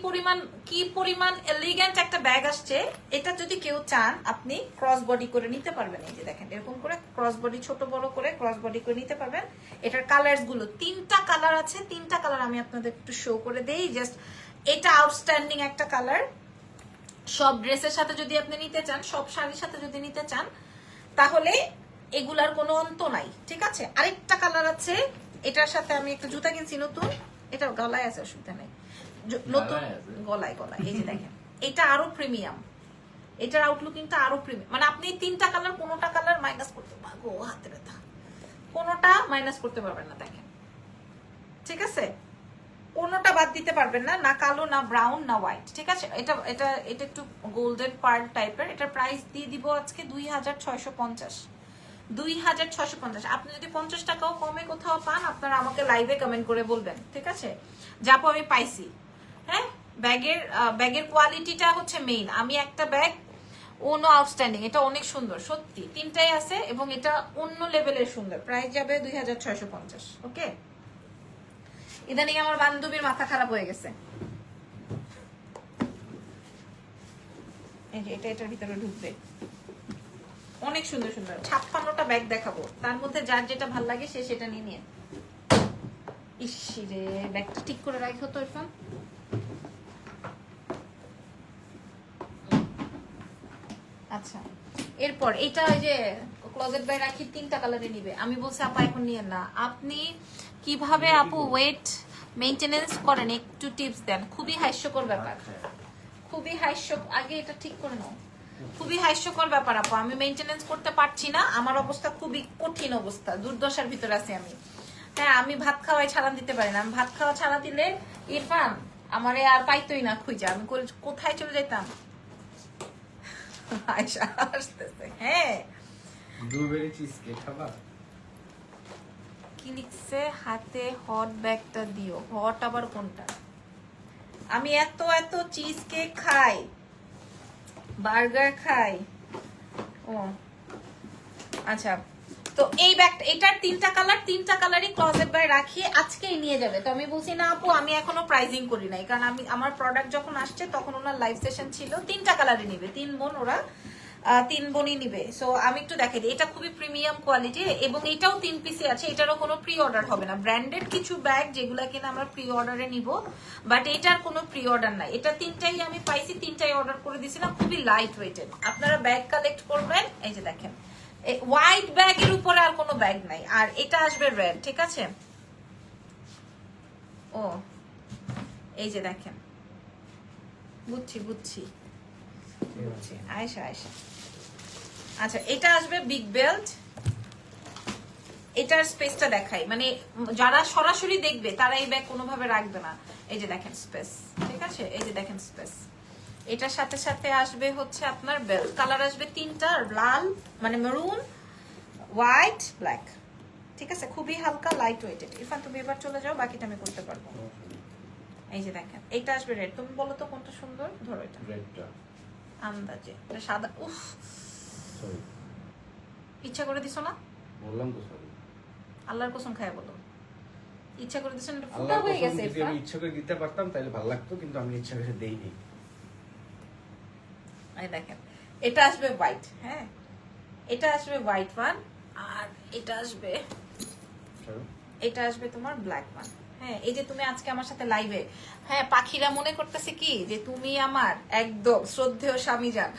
Speaker 1: পরিমাণ এলিগেন্ট একটা ব্যাগ আসছে, এটা যদি কেউ চান আপনি ক্রস বডি করে নিতে পারবেন। এই যে দেখেন এরকম করে ক্রস বডি, ছোট বড় করে ক্রস বডি করে নিতে পারবেন। এটার কালার গুলো 3টা কালার আছে, 3টা কালার আমি আপনাদের একটু শো করে দেই। জাস্ট এটা আউটস্ট্যান্ডিং একটা কালার। সব ড্রেসের সাথে যদি আপনি নিতে চান, সব শাড়ির সাথে যদি নিতে চান, তাহলে এগুলার কোনো অন্ত নাই, ঠিক আছে? আরেকটা কালার আছে, এটার সাথে আমি একটা জুতা কিনছি নতুন, এটা গলায় আছে, অসুবিধা নেই, নতুন গলায় এই যে দেখেন, এটা আরো প্রিমিয়াম, এটার আউটলুকিংটা আরো প্রিমিয়াম। মানে আপনি 3টা কালার, কোনোটা কালার মাইনাস করতে পারবো, হাতে ব্যথা, কোনোটা মাইনাস করতে পারবেন না, দেখেন, ঠিক আছে? কোনোটা বাদ দিতে পারবেন না, না কালো, না ব্রাউন, না হোয়াইট, ঠিক আছে? এটা এটা এটা একটু গোল্ডেন পার্ল টাইপের। এটার প্রাইস দিয়ে দিব আজকে 2650। 2650। আপনি যদি 50 টাকাও কমে কোথাও পান, আপনারা আমাকে লাইভে কমেন্ট করে বলবেন, ঠিক আছে? যাপো আমি পাইছি। হ্যাঁ ব্যাগের কোয়ালিটিটা হচ্ছে মেইন। আমি একটা ব্যাগ অন্য আউটস্ট্যান্ডিং, এটা অনেক সুন্দর সত্যি, 3টাই আছে এবং এটা অন্য লেভেলের সুন্দর। প্রাইস যাবে 2650। ওকে, ইদানিং আমার বান্ধবীর মাথা খারাপ হয়ে গেছে। এই যে এটার ভিতরে ঢুকবে, অনেক সুন্দর সুন্দর 56টা ব্যাগ দেখাবো, তার মধ্যে যার যেটা ভাল লাগে সে সেটা নিয়ে নিয়ে। ইসি রে, ব্যাগটা ঠিক করে রাখো তো ইরফান। আচ্ছা এরপর এটা ওই যে ক্লোজেট বাই রাখি 3টা কালারে নিবে। আমি বলছি আপা এখন নিয়ে না, আপনি কিভাবে আপু ওয়েট মেইনটেনেন্স করেন একটু টিপস দেন। খুবই হাস্যকর ব্যাপার, খুবই আগে এটা ঠিক করে নাও। খুবই হাস্যকর ব্যাপার আপু, আমি মেইনটেনেন্স করতে পারছি না, আমার অবস্থা খুবই কঠিন অবস্থা, দুর্দশার ভিতরে আছি আমি। হ্যাঁ আমি ভাত খাওয়াই ছাড়া দিতে পারি না, আমি ভাত খাওয়া ছাড়া দিলে ইরফান আমারে আর পাইতোই না খুঁজে, আমি কোথায় চলে যেতাম। আয়শা আসতেছে, হ্যাঁ
Speaker 2: ব্লুবেরি চিজ কেক খাবা?
Speaker 1: কি লিখছে হাতে, হট ব্যাগটা দিও। হট আবার কোনটা? আমি এত চিজ কেক খাই, বার্গার খাই। ও আচ্ছা, তো এই ব্যাগটা, এটার 3টা কালার, 3টা কালারই ক্লোজেট বাই রাখি, আজকেই নিয়ে যাবে। তো আমি বলছি না আপু আমি এখনো প্রাইজিং করি নাই, কারণ আমার প্রোডাক্ট যখন আসছে তখন ওনার লাইভ সেশন ছিল। 3টা কালারই নিবে, 3 বোন, ওরা 3 বোনই নিবে। সো আমি একটু দেখাই দিই, এটা খুবই প্রিমিয়াম কোয়ালিটি এবং এটাও 3 পিসে আছে। এটারও কোনো প্রি অর্ডার হবে না, ব্র্যান্ডেড কিছু ব্যাগ যেগুলা কিনা আমরা প্রি অর্ডারে নিব, বাট এটার কোনো প্রি অর্ডার নাই। এটা 3টাই আমি পাইছি, 3টাই অর্ডার করে দিয়েছিলাম। খুবই লাইট ওয়েটেড, আপনারা ব্যাগ কালেক্ট করবেন। এই যে দেখেন হোয়াইট ব্যাগের উপরে আর কোনো ব্যাগ নাই, আর এটা আসবে রেড, ঠিক আছে? ও এই যে দেখেন, বুঝছি আয়শা। আচ্ছা এটা আসবে বিগ বেল্ট, এটার স্পেসটা দেখাই, মানে যারা সরাসরি দেখবে তারা এই ব্যাগ কোনোভাবে রাখবে না। এই যে দেখেন স্পেস, ঠিক আছে? এই যে দেখেন স্পেস। এটার সাথে সাথে আসবে হচ্ছে আপনার বেল্ট, কালার আসবে 3টা, লাল মানে মেরুন, হোয়াইট, ব্ল্যাক, ঠিক আছে? খুবই হালকা লাইট ওয়েটেড। ইরফান তুমি এবার চলে যাও, বাকিটা আমি করতে পারবো। এই যে দেখেন এটা আসবে রেড, তুমি বলো তো কোনটা সুন্দর, ধরো এটা
Speaker 2: রেডটা
Speaker 1: আন্দাজে, এটা সাদা। উফ
Speaker 2: সরি,
Speaker 1: ইচ্ছা করে দিছো না?
Speaker 2: বললাম তো সরি।
Speaker 1: আল্লাহর কসম খায় বলো, ইচ্ছা করে দিচ্ছেন, ফুটা
Speaker 3: আল্লাহর
Speaker 1: হয়ে
Speaker 3: কসম
Speaker 1: গেছে
Speaker 3: যদি আমি ইচ্ছা করে দিতে পারতাম তাহলে ভালো লাগতো, কিন্তু আমি ইচ্ছা করে দেইনি।
Speaker 1: এই দেখেন, এটা আসবে হোয়াইট, হ্যাঁ এটা আসবে হোয়াইট ওয়ান, আর এটা আসবে তোমার ব্ল্যাক ওয়ান। হ্যাঁ এই যে তুমি আজকে আমার সাথে লাইভে, হ্যাঁ পাখিরা মনে করতেছে কি যে তুমি আমার একদম শ্রদ্ধেয় স্বামী যান।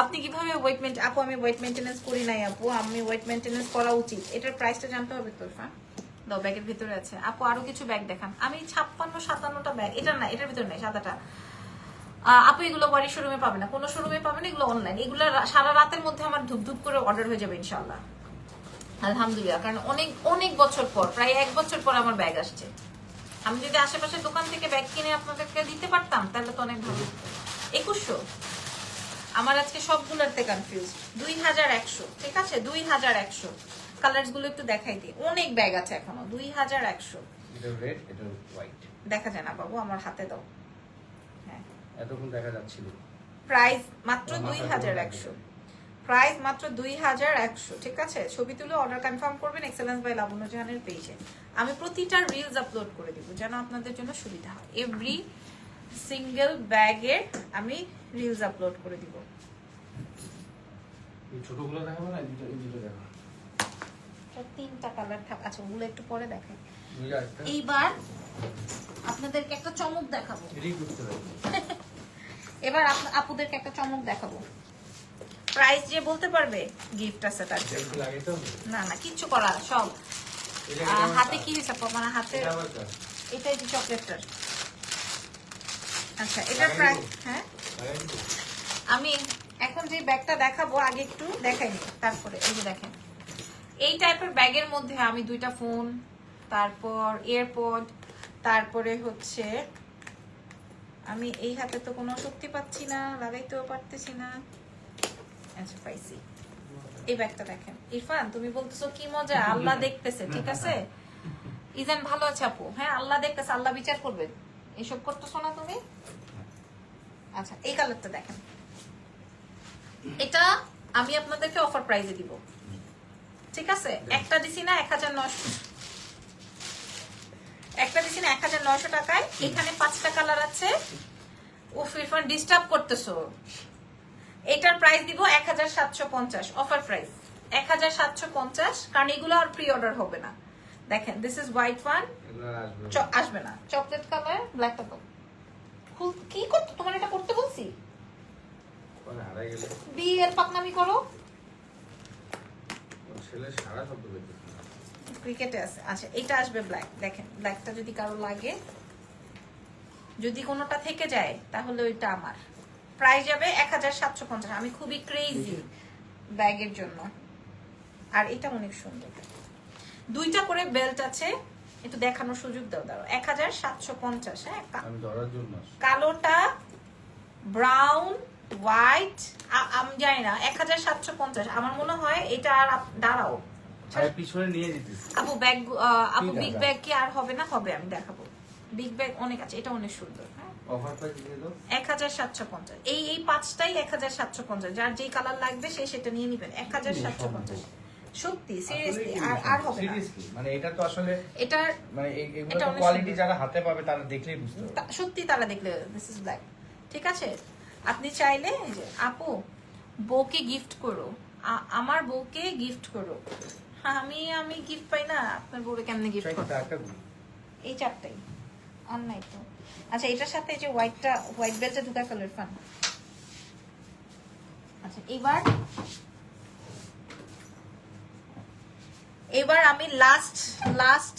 Speaker 1: আপনি কিভাবে ওয়েট মেনটেন, আপু আমি ওয়েট মেনটেনেন্স করি নাই আপু, আমি ওয়েট মেনটেনেন্স করা উচিত, এটার প্রাইসটা জানতে হবে তো। দাও, ব্যাগের ভিতরে আছে আপু, আরো কিছু ব্যাগ দেখান। আমি 56-57টা ব্যাগ, এটা না এটার ভিতরে নেই, সাদাটা আপু এগুলো বাড়ি শোরুমে পাবে না, কোনো শোরুমে পাবে না, এগুলো অনলাইন। এগুলো সারা রাতের মধ্যে আমার ধুপ করে অর্ডার হয়ে যাবে ইনশাল্লাহ, আলহামদুলিল্লাহ। কারণ অনেক অনেক বছর পর, প্রায় 1 বছর পর আমার ব্যাগ আসছে। আমি যদি আশেপাশের দোকান থেকে ব্যাগ কিনে আপনাদেরকে দিতে পারতাম তাহলে তো অনেক ভালো। 2100, আমার আজকে সবগুলোতে কনফিউজ। 2100, ঠিক আছে 2100। কালারস গুলো একটু দেখাই দিই, অনেক ব্যাগ আছে এখনো। 2100,
Speaker 3: এটা রেড, এটা হোয়াইট।
Speaker 1: দেখা যায় না বাবু, আমার হাতে দাও। হ্যাঁ
Speaker 3: এতক্ষণ দেখা যাচ্ছিল।
Speaker 1: প্রাইস মাত্র 2100, প্রাইস মাত্র 2100, ঠিক আছে। ছবি তুলে অর্ডার কনফার্ম করবেন এক্সেলেন্স বাই লাবণ্য জাহানের পেজে। আমি প্রতিটা রিলস আপলোড করে দিব যেন আপনাদের জন্য সুবিধা হয়। এভরি সিঙ্গেল ব্যাগের আমি রিলস আপলোড করে দিব।
Speaker 3: এই ছোটগুলো দেখাবো না, এই দুটো দেখাবো।
Speaker 1: 3টা কালার থাক, আচ্ছা ওগুলো একটু পরে দেখাই।
Speaker 3: দুইটা একটা
Speaker 1: এইবার আপনাদেরকে একটা চমক দেখাবো।
Speaker 3: এটাই করতে পারি।
Speaker 1: এবার আপুদেরকে একটা চমক দেখাবো। প্রাইস যে বলতে পারবে গিফট আছে তার জন্য।
Speaker 3: এগুলো লাগাইতে হবে?
Speaker 1: না না কিচ্ছু করা সব
Speaker 3: এটা কেমন
Speaker 1: হাতে
Speaker 3: কাজ?
Speaker 1: কি হিসাব মানে হাতে
Speaker 3: এটা আবার কাজ?
Speaker 1: এটাই যে চকলেটটার। আচ্ছা এটার প্রাইস, হ্যাঁ
Speaker 3: লাগাই দিবো?
Speaker 1: আমি এখন যে ব্যাগটা দেখাবো আগে একটু দেখাই নি, তারপরে এই যে দেখেন এই টাইপের ব্যাগের মধ্যে আমি 2টা ফোন, তারপর এয়ারপড, তারপরে হচ্ছে আমি এই হাতে তো কোনো শক্তি পাচ্ছি না, লাগাইতেও পারতেছি না। আচ্ছা পাইছি, এই ব্যাগটা দেখেন। ইরফান তুমি বলতেছো কি মজা, আল্লাহ দেখতেছে, ঠিক আছে। ইজান ভালো আছে আপু, হ্যাঁ আল্লাহ দেখতেছে, আল্লাহ বিচার করবে। এসব করতেছো না তুমি। আচ্ছা এই কালারটা দেখেন, এটা আমি আপনাদেরকে অফার প্রাইসে দিব, ঠিক আছে। একটা দিছি না 1900, একটা দিছি না 1900 টাকায়। এখানে 5টা কালার আছে। ও ইরফান ডিস্টার্ব করতেছো। এটার প্রাইস দিব 1750, অফার প্রাইস 1750, কারণ এগুলো আর প্রি অর্ডার হবে না। দেখেন দিস ইজ হোয়াইট ওয়ান,
Speaker 3: এগুলো আর আসবে না।
Speaker 1: আসবে না, চকলেট কালার, ব্ল্যাক কালার। কি করতে তোমার এটা করতে বলছি?
Speaker 3: পরে হারাই গেলে
Speaker 1: বিয়ের পাকনামি করো,
Speaker 3: ওর ছেলে সারা শব্দ করতেছে।
Speaker 1: ক্রিকেটে আছে। আচ্ছা এটা আসবে ব্ল্যাক, দেখেন ব্ল্যাকটা যদি কারো লাগে, যদি কোনোটা থেকে যায় তাহলে ওইটা আমার। প্রাইস যাবে 1750। আমি খুবই ক্রেজি ব্যাগের জন্য, আর এটা অনেক সুন্দর। 2টা করে বেল্ট আছে, একটু দেখানোর সুযোগ দাও। 1750, হ্যাঁ
Speaker 3: আমি ধরার জন্য আসছি।
Speaker 1: কালোটা, ব্রাউন, হোয়াইট, আমি জানি না 1750। আমার মনে হয় এটা আর দাঁড়াও
Speaker 3: আরে পিছনে নিয়ে যেতেছি।
Speaker 1: আপু ব্যাগ, আপু
Speaker 3: ঠিক আছে।
Speaker 1: বিগ ব্যাগ কি আর হবে না? হবে, আমি দেখাবো। বিগ ব্যাগ অনেক আছে, এটা অনেক সুন্দর। হ্যাঁ
Speaker 3: অফার প্রাইস দিয়ে দাও।
Speaker 1: 1750। এই 5টাই 1750। যার যেই কালার লাগবে সে সেটা নিয়ে নেবেন। 1750 সত্যি, সিরিয়াসলি আর হবে না।
Speaker 3: সিরিয়াসলি মানে এটা তো আসলে
Speaker 1: এটার
Speaker 3: মানে এগুলো
Speaker 1: এটা
Speaker 3: তো
Speaker 1: অনেক
Speaker 3: কোয়ালিটি
Speaker 1: সুন্দর।
Speaker 3: যারা হাতে পাবে তারা দেখলেই বুঝতে পারবে।
Speaker 1: সত্যি তারা দেখলে দিস ইজ ব্ল্যাক, ঠিক আছে। আপনি চাইলে এই যে আপু বউকে গিফট করো, আমার বউকে গিফট করো। আমি গিফট পাই না, আপনার বউকে কেমনে গিফট
Speaker 3: চাই
Speaker 1: করবো?
Speaker 3: তো একটা গুণ।
Speaker 1: এই 4টাই আর নাই তো। আচ্ছা এটার সাথে যে হোয়াইটটা, হোয়াইট বেলটা 2টা কালার ফান। আচ্ছা এবার আমি লাস্ট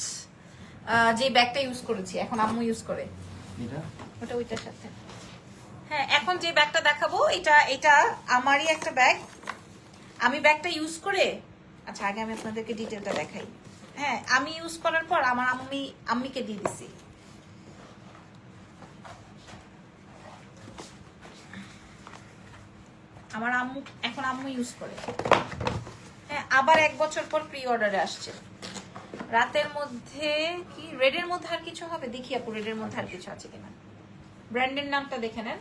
Speaker 1: যে ব্যাগটা ইউজ করেছি, এখন আম্মু ইউজ করে,
Speaker 3: এটা
Speaker 1: ওটা ওইটার সাথে। হ্যাঁ এখন যে ব্যাগটা দেখাবো এটা আমারই একটা ব্যাগ, আমি ব্যাগটা ইউজ করে। আচ্ছা আগে আমি আপনাদেরকে ডিটেলটা দেখাই। হ্যাঁ আমি ইউজ করার পর আমার আম্মিকে দিয়ে দিছি। আমার আম্মু এখন ইউজ করে। হ্যাঁ আবার 1 বছর পর প্রি অর্ডারে আসছে। রাতের মধ্যে কি রেডের মধ্যে আর কিছু হবে দেখি আপু, রেডের মধ্যে আর কিছু আছে কিনা। ব্র্যান্ডের নামটা দেখে নেন,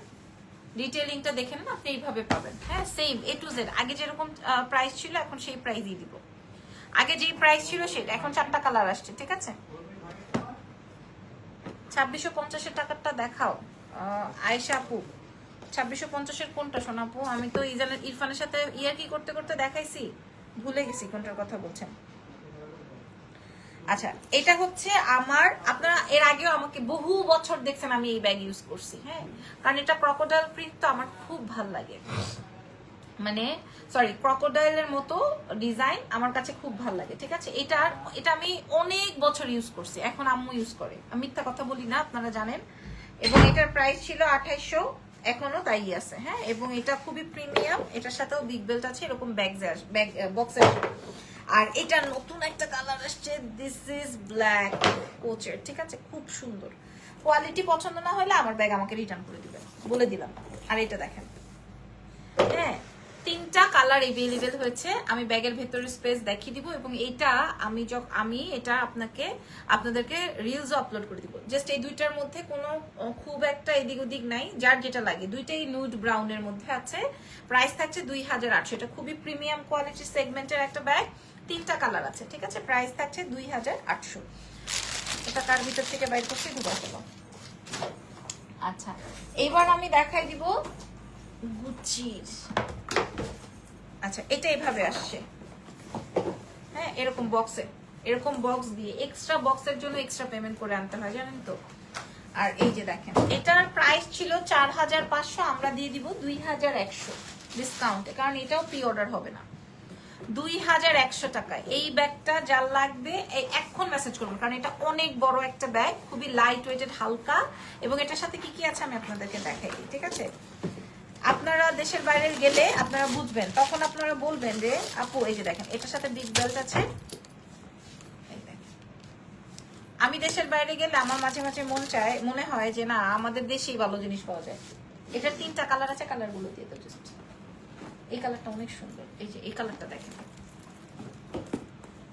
Speaker 1: ডিটেইলিংটা দেখে নেন, আপনি এইভাবে পাবেন। হ্যাঁ সেম A to Z, আগে যেরকম প্রাইস ছিল এখন সেই প্রাইসই দিব। আগে যেই প্রাইস ছিল সেটা, এখন 4টা কালার আসছে, ঠিক আছে? 2650 টাকারটা দেখাও আয়েশা আপু। 2650 কোনটা সোনাপু? আমি তো ইরফানের সাথে কি করতে করতে দেখাইছি, ভুলে গেছি কোনটার কথা বলছেন। আচ্ছা, এটা হচ্ছে আমার, আপনারা এর আগেও আমাকে বহু বছর দেখছেন আমি এই ব্যাগ ইউজ করছি, হ্যাঁ, কারণ এটা ক্রোকোডাইল প্রিন্ট তো আমার খুব ভাল লাগে, মানে সরি ক্রোকোডাইলের মতো ডিজাইন আমার কাছে খুব ভালো লাগে, ঠিক আছে? এটা আমি অনেক বছর ইউজ করছি, এখন আম্মু ইউজ করে, আমি মিথ্যা কথা বলি না, আপনারা জানেন। এবং এটার প্রাইস ছিল 2800, এখনো তাই আছে, হ্যাঁ। এবং এটা খুবই প্রিমিয়াম, এটার সাথেও বিগ বেল্ট আছে, এরকম ব্যাগ বক্সে। আর এটা নতুন একটা কালার আসছে, দিস ইজ ব্ল্যাক কোচের, ঠিক আছে? খুব সুন্দর। কোয়ালিটি পছন্দ না হলে আমার ব্যাগ আমাকে রিটার্ন করে দিবেন, বলে দিলাম। আর এটা দেখেন, হ্যাঁ, 3টা কালার এভেলেবেল হয়েছে। আমি ব্যাগের ভেতরে স্পেস দেখিয়ে দিব, এবং এইটা আমি এটা আপনাদেরকে রিলসও আপলোড করে দিব। জাস্ট এই দুইটার মধ্যে কোনো খুব একটা এদিক ওদিক নাই, যার যেটা লাগে। দুইটাই নুড ব্রাউনের মধ্যে আছে। প্রাইস থাকছে 2800। এটা খুবই প্রিমিয়াম কোয়ালিটি সেগমেন্টের একটা ব্যাগ, 3টা কালার আছে, ঠিক আছে? প্রাইস থাকছে 2800। এটা কার ভিতর থেকে বাইর করছি, ঢুকা ফেলো। আচ্ছা, এবার আমি দেখাই দিব গুচির। আচ্ছা, এটা এভাবে আসছে, হ্যাঁ, এরকম বক্সে, এরকম বক্স দিয়ে। এক্সট্রা বক্সের জন্য এক্সট্রা পেমেন্ট করে আনতে হয়, জানেন তো? আর এই যে দেখেন, এটার প্রাইস ছিল 4500, আমরা দিয়ে দিব 2100 ডিসকাউন্টে, কারণ এটাও প্রি অর্ডার হবে না। 2100 টাকায় এই ব্যাগটা যার লাগবে এখন মেসেজ করবেন, কারণ এটা অনেক বড় একটা ব্যাগ, খুবই লাইট ওয়েটেড, হালকা। এবং এটার সাথে কি কি আছে আমি আপনাদেরকে দেখাই দিই, ঠিক আছে? আপনারা দেশের বাইরে গেলে আপনারা বুঝবেন, তখন আপনারা বলবেন যে আপু এই যে দেখেন, এটার সাথে বিগ বেল্ট আছে। আমি দেশের বাইরে গেলে আমার মাঝে মাঝে মনে হয় যে না, আমাদের দেশেই ভালো জিনিস পাওয়া যায়। এটার 3টা কালার আছে, কালারগুলো দিয়ে তো জাস্ট। এই কালারটা অনেক সুন্দর, এই যে এই কালারটা দেখেন,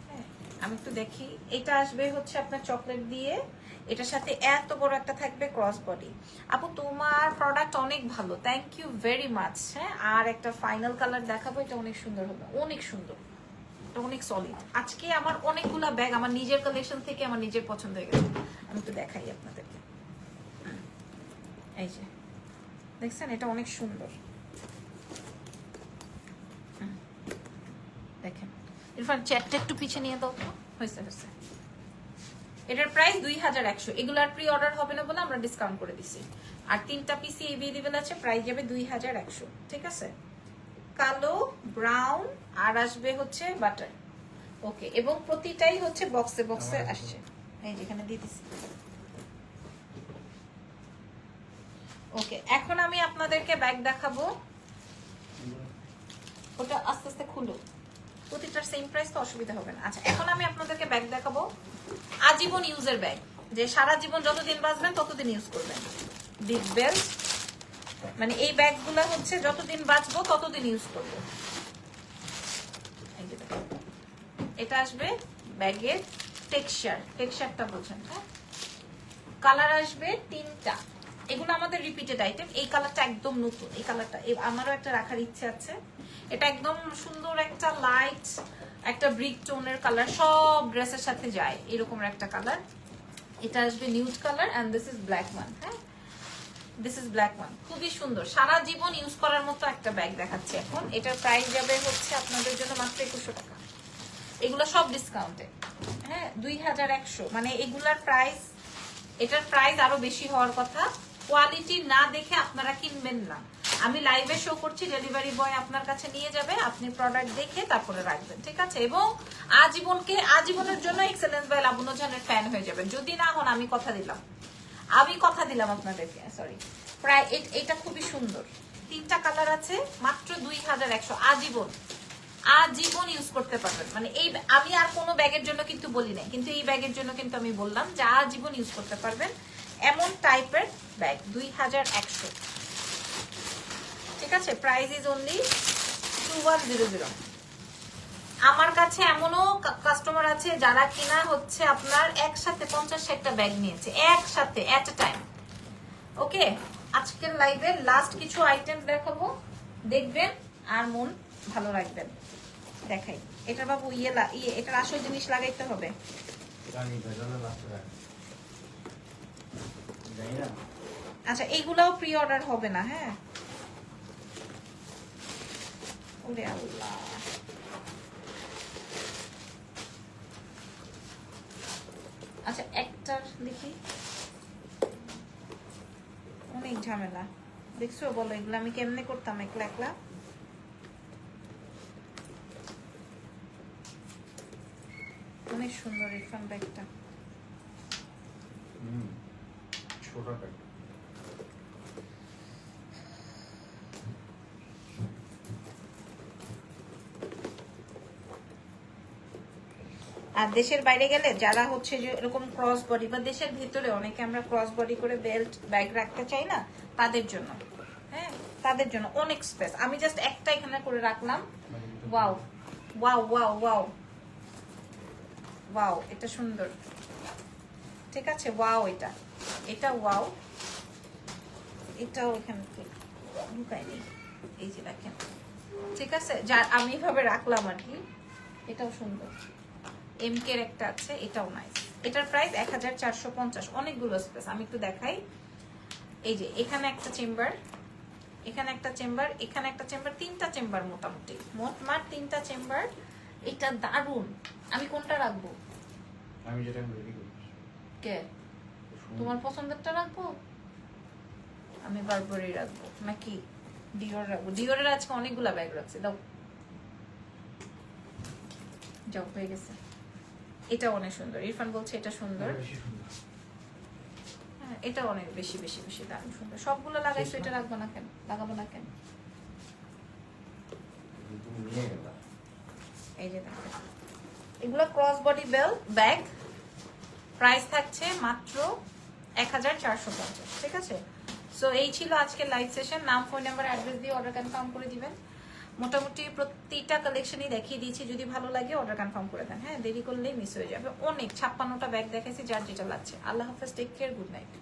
Speaker 1: হ্যাঁ, আমি একটু দেখি। এটা আসবে হচ্ছে আপনার চকলেট দিয়ে, এটার সাথে এত বড় একটা থাকবে ক্রস বডি। আপু তোমার প্রোডাক্ট অনেক ভালো, থ্যাংক ইউ ভেরি মাচ। হ্যাঁ, আর একটা ফাইনাল কালার দেখাবো, এটা অনেক সুন্দর হবে, অনেক সুন্দর, এটা অনেক সলিড। আজকে আমার অনেকগুলা ব্যাগ আমার নিজের কালেকশন থেকে আমার নিজের পছন্দ হয়ে গেছে, আমি তো দেখাই আপনাদেরকে। এই যে দেখছেন, এটা অনেক সুন্দর, দেখেন। ইরফান চ্যাটটা একটু পিছিয়ে নিয়ে দাও তো, হয়েছে হয়েছে। এটার প্রাইস 2100। এগুলার প্রি অর্ডার হবে না বলে আমরা ডিসকাউন্ট করে দিছি। আর 3টা পিসি এভেলেবেল আছে, প্রাইস যাবে 2100, ঠিক আছে? কালো, ব্রাউন, আর আসবে হচ্ছে বাটার। ওকে, এবং প্রতিটাই হচ্ছে বক্সে বক্সে আসছে, এই যেখানে দিয়ে দিছি। ওকে, এখন আমি আপনাদেরকে ব্যাগ দেখাবো, ওটা আস্তে আস্তে খুলো, প্রতিটার সেম প্রাইস তো অসুবিধা হবে না। আচ্ছা, এখন আমি আপনাদেরকে ব্যাগ দেখাবো, আজীবন ইউজের ব্যাগ, যে সারা জীবন যতদিন বাঁচবেন ততদিন ইউজ করবেন। বিগ বেল্ট, মানে এই ব্যাগগুলো হচ্ছে যতদিন বাঁচবো ততদিন ইউজ করবো। এটা আসবে ব্যাগের টেক্সচারটা বলছেন, হ্যাঁ। কালার আসবে 3টা, এগুলো আমাদের রিপিটেড আইটেম। এই কালারটা একদম নতুন, এই কালারটা আমারও একটা রাখার ইচ্ছে আছে। এটা একদম সুন্দর একটা লাইট, একটা ব্রিক টোনের কালার, সব ড্রেসের সাথে যায় এরকম একটা কালার। এটা আসবে nude colour, and this is black one, হ্যাঁ, দিস ইজ ব্ল্যাক ওয়ান। খুবই সুন্দর, সারা জীবন ইউজ করার মতো একটা ব্যাগ দেখাচ্ছি এখন। এটার প্রাইস যাবে হচ্ছে আপনাদের জন্য মাত্র 2100 টাকা। এগুলো সব ডিসকাউন্টে, হ্যাঁ, 2100। মানে এগুলার প্রাইস, এটার প্রাইস আরো বেশি হওয়ার কথা। কোয়ালিটি না দেখে আপনারা কিনবেন না। আমি লাইভে শো করছি, ডেলিভারি বয় আপনার কাছে নিয়ে যাবে, আপনি প্রোডাক্ট দেখে তারপরে রাখবেন, ঠিক আছে? এবং আজীবনের জন্য এক্সেলেন্স বাই লাবণ্য জানের ফ্যান হয়ে যাবেন। যদি না হন, আমি কথা দিলাম আপনাদেরকে, সরি। প্রায় এটা খুবই সুন্দর, 3টা কালার আছে, মাত্র 2100। আজীবন ইউজ করতে পারবেন। মানে এই আমি আর কোনো ব্যাগের জন্য কিন্তু বলি নাই, কিন্তু এই ব্যাগের জন্য কিন্তু আমি বললাম যে আজীবন ইউজ করতে পারবেন এমন টাইপের ব্যাগ। 2100, ঠিক আছে? Price is only 2100। আমার কাছে এমনও কাস্টমার আছে যারা কিনা হচ্ছে আপনার একসাথে 50-60টা ব্যাগ নিয়েছে, একসাথে এট এ টাইম। ওকে, আজকের লাইভের লাস্ট কিছু আইটেম দেখাবো, দেখবেন আর মন ভালো রাখবেন। দেখাই, এটা বাবু ইয়ে এটার আসল জিনিস লাগাইতে হবে।
Speaker 3: রানী ভেজালে লাগতে রাখ জানি না।
Speaker 1: আচ্ছা এইগুলাও প্রি অর্ডার হবে না, হ্যাঁ? ওরে আল্লাহ, আচ্ছা একটা দেখি, অনেক ঝামেলা দেখছো, বলো এগুলো আমি কেমনে করতাম একলা একলা। অনেক সুন্দর ইরফান ব্যাগটা।
Speaker 3: ছোট প্যাক।
Speaker 1: আর দেশের বাইরে গেলে যারা হচ্ছে যে এরকম ক্রস বডি, বা দেশের ভিতরে অনেকে আমরা ক্রস বডি করে বেল্ট ব্যাগ রাখতে চাই না, তাদের জন্য, হ্যাঁ তাদের জন্য অনেক স্পেস। আমি জাস্ট একটা এখানে করে রাখলাম। Wow wow wow wow wow, এটা সুন্দর, ঠিক আছে। ওয়াও, এটা ওয়াও, এটাও এখানে ঢুকাই নেই, এই যে দেখেন, ঠিক আছে। যার আমি এভাবে রাখলাম আর কি, এটাও সুন্দর। এমকে এর একটা আছে, এটাও নাইস। এটার প্রাইস 1450, অনেকগুলো স্পেস। আমি একটু দেখাই, এই যে এখানে একটা চেম্বার, এখানে একটা চেম্বার, এখানে একটা চেম্বার, 3টা চেম্বার মোটামুটি, মোটমাট 3টা চেম্বার। এটা দারুণ। আমি কোনটা রাখবো?
Speaker 3: আমি যেটা রেডি করি
Speaker 1: কে তোমার পছন্দেরটা রাখবো? আমি বারবারই রাখবো, নাকি ডিওর রাখবো? ডিওরের আজকে অনেকগুলা ব্যাগ রাখছি, দাও যাও, হয়ে গেছে। এটা অনেক সুন্দর, ইরফান বলছে এটা সুন্দর। হ্যাঁ এটা অনেক বেশি বেশি বেশি দারুণ সুন্দর। সবগুলো লাগাইছো, এটা রাখবো না কেন, লাগাবো না কেন?
Speaker 3: তুমি নিয়ে গেলা।
Speaker 1: এই যে দেখো, এগুলো cross body belt bag, price থাকছে মাত্র 1450, ঠিক আছে। সো এই ছিল আজকের লাইভ সেশন। নাম, ফোন নাম্বার, অ্যাড্রেস দিয়ে অর্ডার কনফার্ম করে দিবেন। মোটামুটি প্রতিটা কালেকশনই দেখিয়ে দিয়েছি, যদি ভালো লাগে অর্ডার কনফার্ম করে দেন, হ্যাঁ দেরি করলেই মিস হয়ে যাবে। অনেক 56টা ব্যাগ দেখাইছি, যার যেটা লাগছে। আল্লাহ হাফেজ, টেক কেয়ার, গুড নাইট।